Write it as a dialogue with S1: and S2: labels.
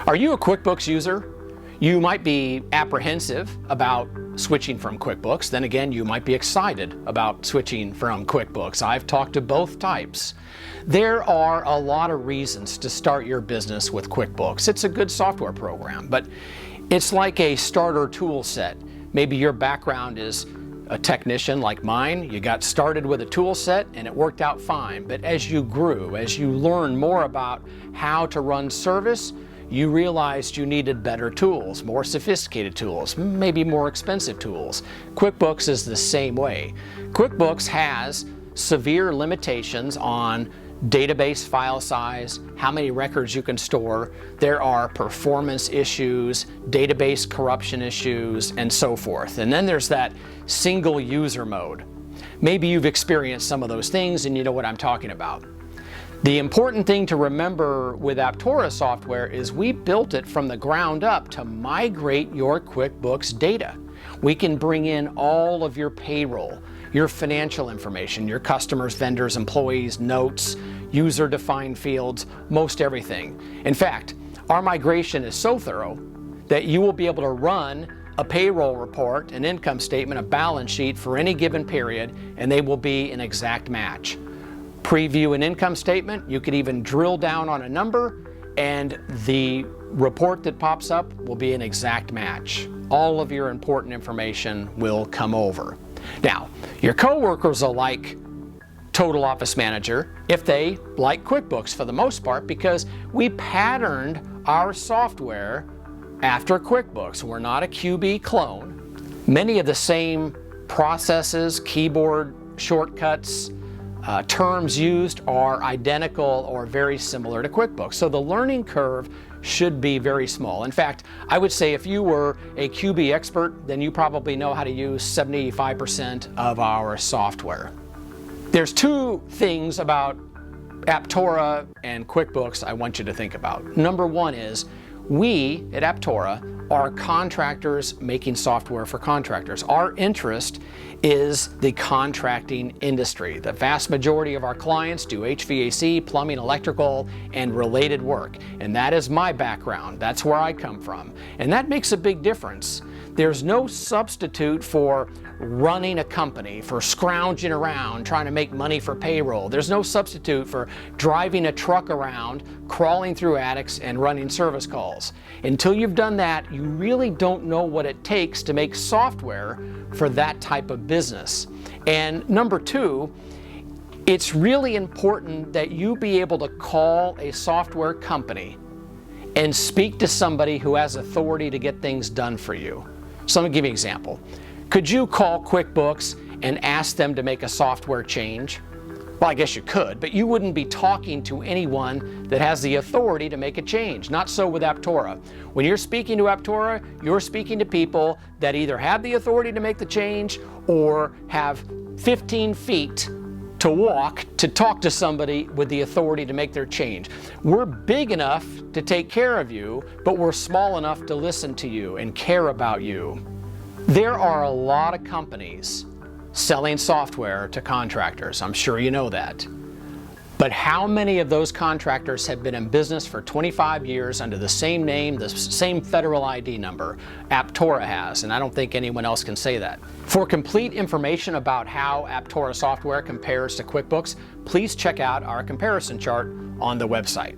S1: Are you a QuickBooks user? You might be apprehensive about switching from QuickBooks. Then again, you might be excited about switching from QuickBooks. I've talked to both types. There are a lot of reasons to start your business with QuickBooks. It's a good software program, but it's like a starter tool set. Maybe your background is a technician like mine. You got started with a tool set and it worked out fine. But as you grew, as you learned more about how to run service, you realized you needed better tools, more sophisticated tools, maybe more expensive tools. QuickBooks is the same way. QuickBooks has severe limitations on database file size, how many records you can store. There are performance issues, database corruption issues, and so forth. And then there's that single user mode. Maybe you've experienced some of those things and you know what I'm talking about. The important thing to remember with Aptora software is we built it from the ground up to migrate your QuickBooks data. We can bring in all of your payroll, your financial information, your customers, vendors, employees, notes, user-defined fields, most everything. In fact, our migration is so thorough that you will be able to run a payroll report, an income statement, a balance sheet for any given period, and they will be an exact match. Preview an income statement, you could even drill down on a number, and the report that pops up will be an exact match. All of your important information will come over. Now, your coworkers will like Total Office Manager if they like QuickBooks for the most part, because we patterned our software after QuickBooks. We're not a QB clone. Many of the same processes, keyboard shortcuts, terms used are identical or very similar to QuickBooks. So the learning curve should be very small. In fact, I would say if you were a QB expert, then you probably know how to use 75% of our software. There's two things about Aptora and QuickBooks I want you to think about. Number one is we at Aptora are contractors making software for contractors. Our interest is the contracting industry. The vast majority of our clients do HVAC, plumbing, electrical, and related work. And that is my background. That's where I come from. And that makes a big difference. There's no substitute for running a company, for scrounging around, trying to make money for payroll. There's no substitute for driving a truck around, crawling through attics, and running service calls. Until you've done that, you really don't know what it takes to make software for that type of business. And number two, it's really important that you be able to call a software company and speak to somebody who has authority to get things done for you. So let me give you an example. Could you call QuickBooks and ask them to make a software change? Well, I guess you could, but you wouldn't be talking to anyone that has the authority to make a change. Not so with Aptora. When you're speaking to Aptora, you're speaking to people that either have the authority to make the change or have 15 feet to walk to talk to somebody with the authority to make their change. We're big enough to take care of you, but we're small enough to listen to you and care about you. There are a lot of companies selling software to contractors. I'm sure you know that. But how many of those contractors have been in business for 25 years under the same name, the same federal ID number? Aptora has, and I don't think anyone else can say that. For complete information about how Aptora software compares to QuickBooks, please check out our comparison chart on the website.